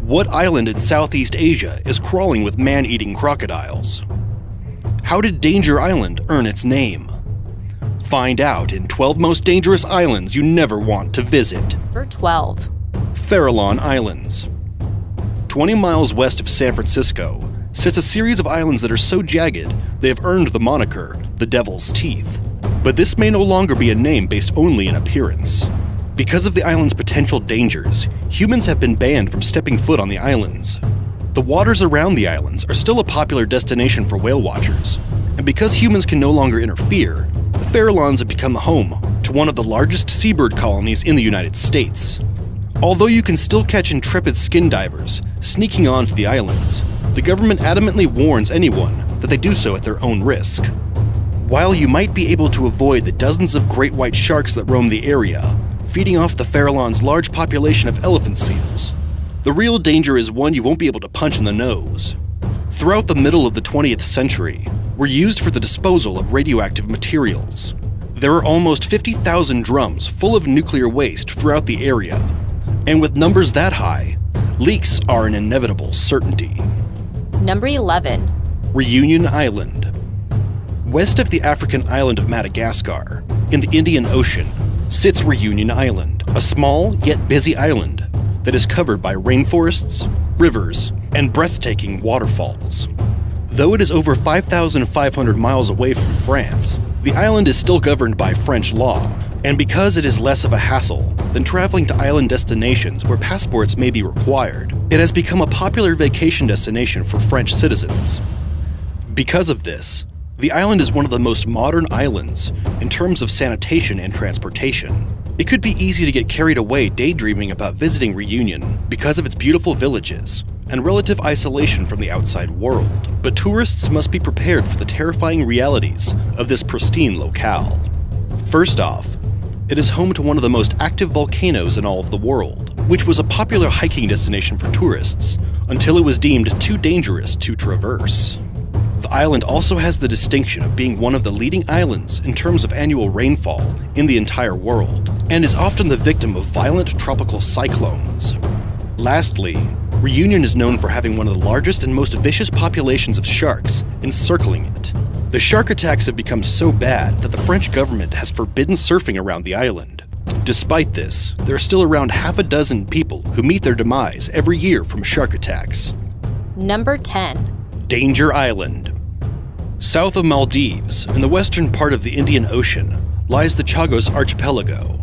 What island in Southeast Asia is crawling with man-eating crocodiles? How did Danger Island earn its name? Find out in 12 most dangerous islands you never want to visit. Number 12. FARALLON Islands. 20 miles west of San Francisco sits a series of islands that are so jagged they have earned the moniker the Devil's Teeth. But this may no longer be a name based only in appearance. Because of the island's potential dangers, humans have been banned from stepping foot on the islands. The waters around the islands are still a popular destination for whale watchers, and because humans can no longer interfere, the Farallons have become home to one of the largest seabird colonies in the United States. Although you can still catch intrepid skin divers sneaking onto the islands, the government adamantly warns anyone that they do so at their own risk. While you might be able to avoid the dozens of great white sharks that roam the area, feeding off the Farallon's large population of elephant seals, the real danger is one you won't be able to punch in the nose. Throughout the middle of the 20th century, were used for the disposal of radioactive materials. There are almost 50,000 drums full of nuclear waste throughout the area, and with numbers that high, leaks are an inevitable certainty. Number 11. Reunion Island. West of the African island of Madagascar, in the Indian Ocean, sits Reunion Island, a small yet busy island that is covered by rainforests, rivers, and breathtaking waterfalls. Though it is over 5,500 miles away from France, the island is still governed by French law, and because it is less of a hassle than traveling to island destinations where passports may be required, it has become a popular vacation destination for French citizens. Because of this, the island is one of the most modern islands in terms of sanitation and transportation. It could be easy to get carried away daydreaming about visiting Reunion because of its beautiful villages and relative isolation from the outside world, but tourists must be prepared for the terrifying realities of this pristine locale. First off, it is home to one of the most active volcanoes in all of the world, which was a popular hiking destination for tourists until it was deemed too dangerous to traverse. The island also has the distinction of being one of the leading islands in terms of annual rainfall in the entire world, and is often the victim of violent tropical cyclones. Lastly, Reunion is known for having one of the largest and most vicious populations of sharks encircling it. The shark attacks have become so bad that the French government has forbidden surfing around the island. Despite this, there are still around half a dozen people who meet their demise every year from shark attacks. Number 10. Danger Island. South of Maldives, in the western part of the Indian Ocean, lies the Chagos Archipelago,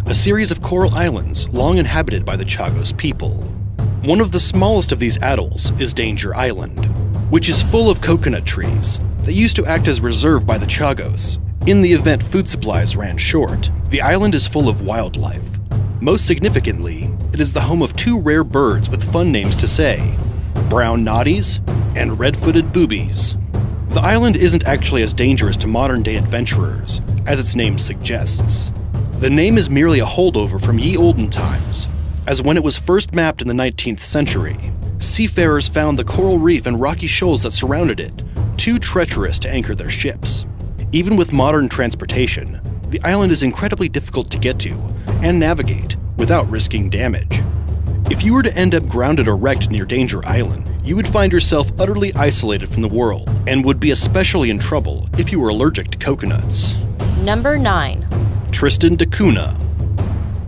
a series of coral islands long inhabited by the Chagos people. One of the smallest of these atolls is Danger Island, which is full of coconut trees that used to act as reserve by the Chagos in the event food supplies ran short. The island is full of wildlife. Most significantly, it is the home of two rare birds with fun names to say: brown noddies and red-footed boobies. The island isn't actually as dangerous to modern-day adventurers as its name suggests. The name is merely a holdover from ye olden times, as when it was first mapped in the 19th century, seafarers found the coral reef and rocky shoals that surrounded it too treacherous to anchor their ships. Even with modern transportation, the island is incredibly difficult to get to and navigate without risking damage. If you were to end up grounded or wrecked near Danger Island, you would find yourself utterly isolated from the world, and would be especially in trouble if you were allergic to coconuts. Number 9. Tristan da Cunha.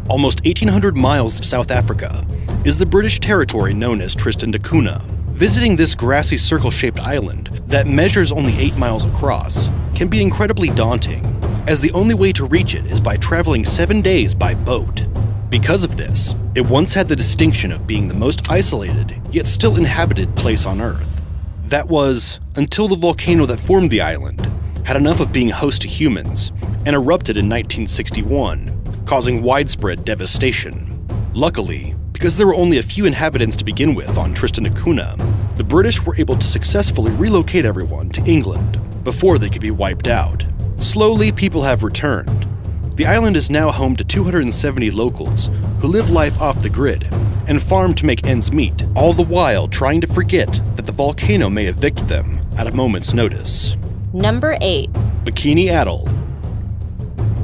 Almost 1,800 miles to South Africa is the British territory known as Tristan da Cunha. Visiting this grassy circle-shaped island that measures only 8 miles across can be incredibly daunting, as the only way to reach it is by traveling 7 days by boat. Because of this, it once had the distinction of being the most isolated, yet still inhabited place on Earth. That was, until the volcano that formed the island had enough of being host to humans and erupted in 1961, causing widespread devastation. Luckily, because there were only a few inhabitants to begin with on Tristan da Cunha, the British were able to successfully relocate everyone to England before they could be wiped out. Slowly, people have returned. The island is now home to 270 locals who live life off the grid and farm to make ends meet, all the while trying to forget that the volcano may evict them at a moment's notice. Number 8. Bikini Atoll.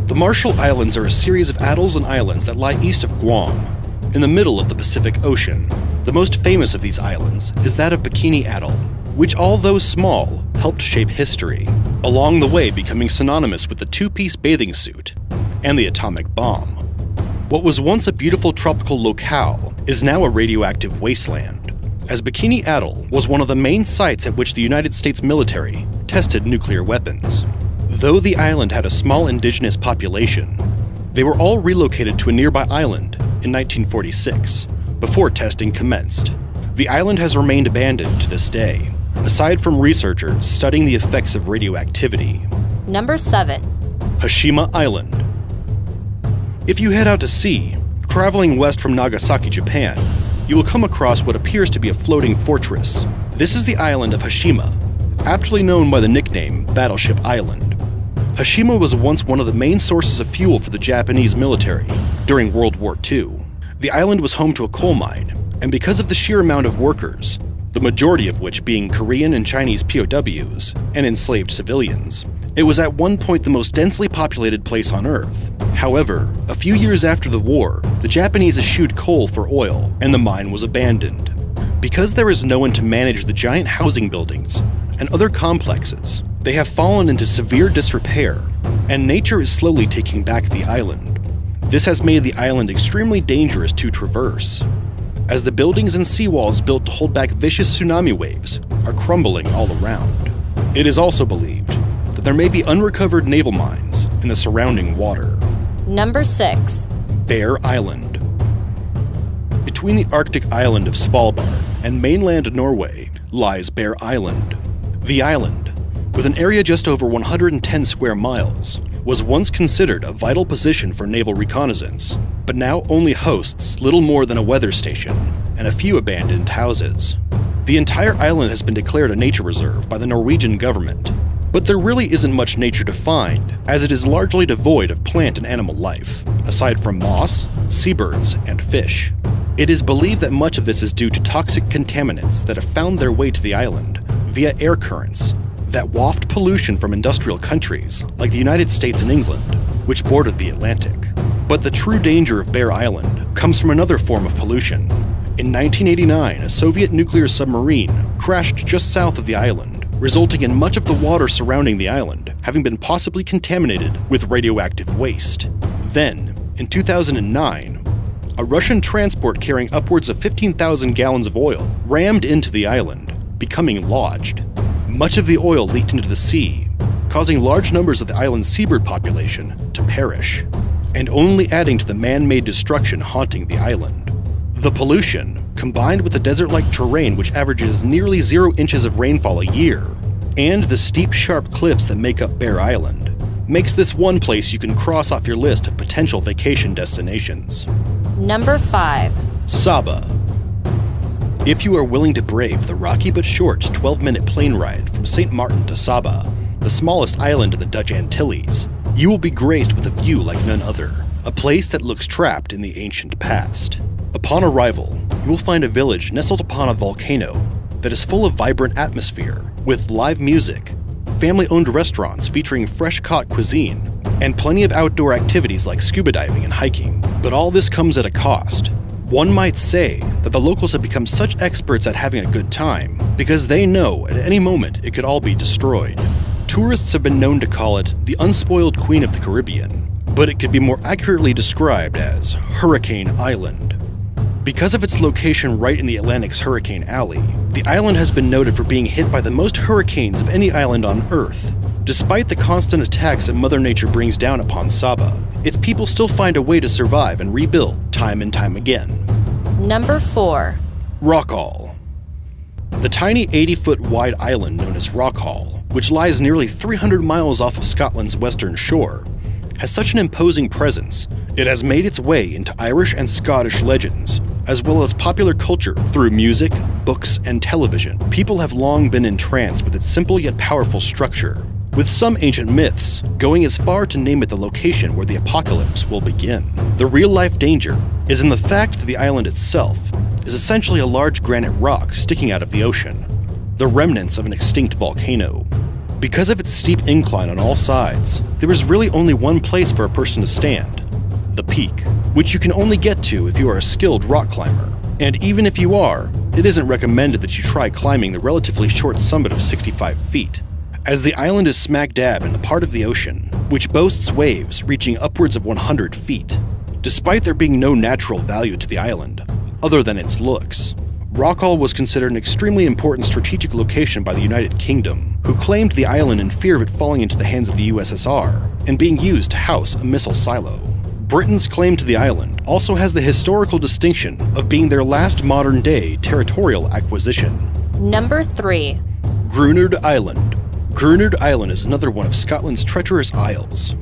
The Marshall Islands are a series of atolls and islands that lie east of Guam, in the middle of the Pacific Ocean. The most famous of these islands is that of Bikini Atoll, which, although small, helped shape history, along the way becoming synonymous with the two-piece bathing suit and the atomic bomb. What was once a beautiful tropical locale is now a radioactive wasteland, as Bikini Atoll was one of the main sites at which the United States military tested nuclear weapons. Though the island had a small indigenous population, they were all relocated to a nearby island in 1946, before testing commenced. The island has remained abandoned to this day, aside from researchers studying the effects of radioactivity. Number 7. HASHIMA Island. If you head out to sea, traveling west from Nagasaki, Japan, you will come across what appears to be a floating fortress. This is the island of HASHIMA, aptly known by the nickname Battleship Island. HASHIMA was once one of the main sources of fuel for the Japanese military during World War II. The island was home to a coal mine, and because of the sheer amount of workers, the majority of which being Korean and Chinese POWs and enslaved civilians, it was at one point the most densely populated place on Earth. However, a few years after the war, the Japanese eschewed coal for oil, and the mine was abandoned. Because there is no one to manage the giant housing buildings and other complexes, they have fallen into severe disrepair, and nature is slowly taking back the island. This has made the island extremely dangerous to traverse, as the buildings and seawalls built to hold back vicious tsunami waves are crumbling all around. It is also believed that there may be unrecovered naval mines in the surrounding water. Number 6. Bear Island. Between the Arctic island of Svalbard and mainland Norway lies Bear Island. The island, with an area just over 110 square miles, was once considered a vital position for naval reconnaissance, but now only hosts little more than a weather station and a few abandoned houses. The entire island has been declared a nature reserve by the Norwegian government, but there really isn't much nature to find, as it is largely devoid of plant and animal life, aside from moss, seabirds, and fish. It is believed that much of this is due to toxic contaminants that have found their way to the island via air currents that waft pollution from industrial countries like the United States and England, which border the Atlantic. But the true danger of Bear Island comes from another form of pollution. In 1989, a Soviet nuclear submarine crashed just south of the island, resulting in much of the water surrounding the island having been possibly contaminated with radioactive waste. Then, in 2009, a Russian transport carrying upwards of 15,000 gallons of oil rammed into the island, becoming lodged. Much of the oil leaked into the sea, causing large numbers of the island's seabird population to perish, and only adding to the man-made destruction haunting the island. The pollution, combined with the desert-like terrain which averages nearly 0 inches of rainfall a year, and the steep, sharp cliffs that make up Bear Island, makes this one place you can cross off your list of potential vacation destinations. Number 5. SABA. If you are willing to brave the rocky but short 12-minute plane ride from St. Martin to Saba, the smallest island in the Dutch Antilles, you will be graced with a view like none other, a place that looks trapped in the ancient past. Upon arrival, you will find a village nestled upon a volcano that is full of vibrant atmosphere, with live music, family-owned restaurants featuring fresh-caught cuisine, and plenty of outdoor activities like scuba diving and hiking. But all this comes at a cost. One might say that the locals have become such experts at having a good time because they know at any moment it could all be destroyed. Tourists have been known to call it the unspoiled Queen of the Caribbean, but it could be more accurately described as Hurricane Island. Because of its location right in the Atlantic's Hurricane Alley, the island has been noted for being hit by the most hurricanes of any island on Earth. Despite the constant attacks that Mother Nature brings down upon Saba, its people still find a way to survive and rebuild time and time again. Number 4. Rockall. The tiny 80-foot wide island known as Rockall, which lies nearly 300 miles off of Scotland's western shore, has such an imposing presence, it has made its way into Irish and Scottish legends, as well as popular culture through music, books, and television. People have long been entranced with its simple yet powerful structure, with some ancient myths going as far to name it the location where the apocalypse will begin. The real-life danger is in the fact that the island itself is essentially a large granite rock sticking out of the ocean, the remnants of an extinct volcano. Because of its steep incline on all sides, there is really only one place for a person to stand: the peak, which you can only get to if you are a skilled rock climber. And even if you are, it isn't recommended that you try climbing the relatively short summit of 65 feet, as the island is smack dab in the part of the ocean which boasts waves reaching upwards of 100 feet. Despite there being no natural value to the island, other than its looks, Rockall was considered an extremely important strategic location by the United Kingdom, who claimed the island in fear of it falling into the hands of the USSR and being used to house a missile silo. Britain's claim to the island also has the historical distinction of being their last modern-day territorial acquisition. Number 3. GRUINARD Island. GRUINARD Island is another one of Scotland's treacherous isles,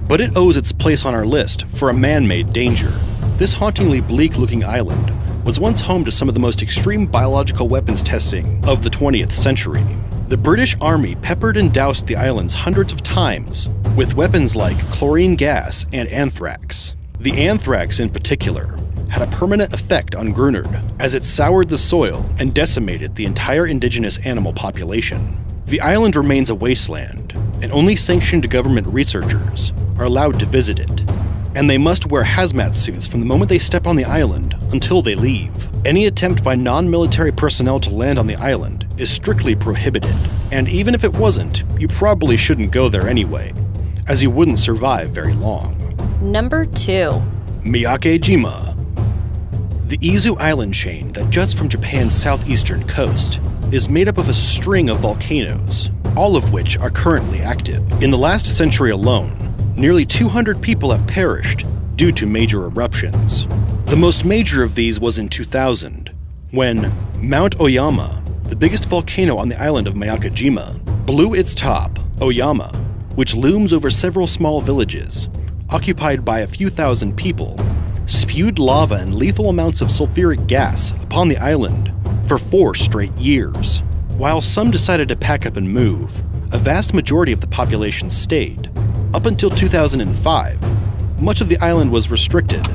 but it owes its place on our list for a man-made danger. This hauntingly bleak-looking island was once home to some of the most extreme biological weapons testing of the 20th century. The British Army peppered and doused the islands hundreds of times with weapons like chlorine gas and anthrax. The anthrax in particular had a permanent effect on GRUINARD, as it soured the soil and decimated the entire indigenous animal population. The island remains a wasteland, and only sanctioned government researchers are allowed to visit it, and they must wear hazmat suits from the moment they step on the island until they leave. Any attempt by non-military personnel to land on the island is strictly prohibited, and even if it wasn't, you probably shouldn't go there anyway, as you wouldn't survive very long. Number 2. MIYAKE-JIMA. The Izu island chain that juts from Japan's southeastern coast is made up of a string of volcanoes, all of which are currently active. In the last century alone, nearly 200 people have perished due to major eruptions. The most major of these was in 2000, when Mount Oyama, the biggest volcano on the island of MIYAKE-JIMA, blew its top, Oyama, which looms over several small villages, occupied by a few thousand people, spewed lava and lethal amounts of sulfuric gas upon the island for 4 straight years. While some decided to pack up and move, a vast majority of the population stayed. Up until 2005, much of the island was restricted,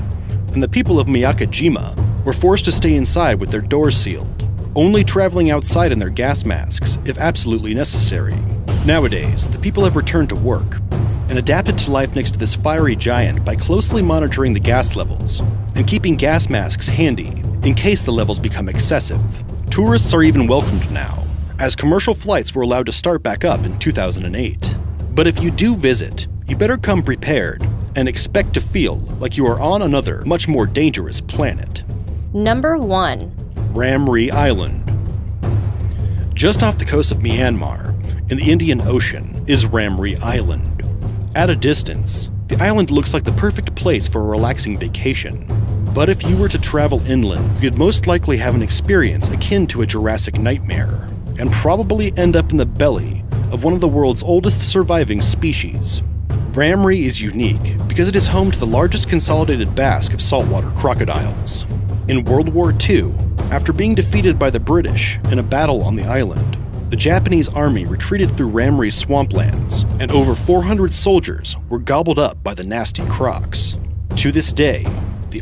and the people of MIYAKE-JIMA were forced to stay inside with their doors sealed, only traveling outside in their gas masks if absolutely necessary. Nowadays, the people have returned to work and adapted to life next to this fiery giant by closely monitoring the gas levels and keeping gas masks handy in case the levels become excessive. Tourists are even welcomed now, as commercial flights were allowed to start back up in 2008. But if you do visit, you better come prepared and expect to feel like you are on another, much more dangerous planet. Number 1. RAMREE Island. Just off the coast of Myanmar, in the Indian Ocean, is RAMREE Island. At a distance, the island looks like the perfect place for a relaxing vacation. But if you were to travel inland, you'd most likely have an experience akin to a Jurassic nightmare, and probably end up in the belly of one of the world's oldest surviving species. RAMREE is unique because it is home to the largest consolidated basque of saltwater crocodiles. In World War II, after being defeated by the British in a battle on the island, the Japanese army retreated through RAMREE's swamplands, and over 400 soldiers were gobbled up by the nasty crocs. To this day, the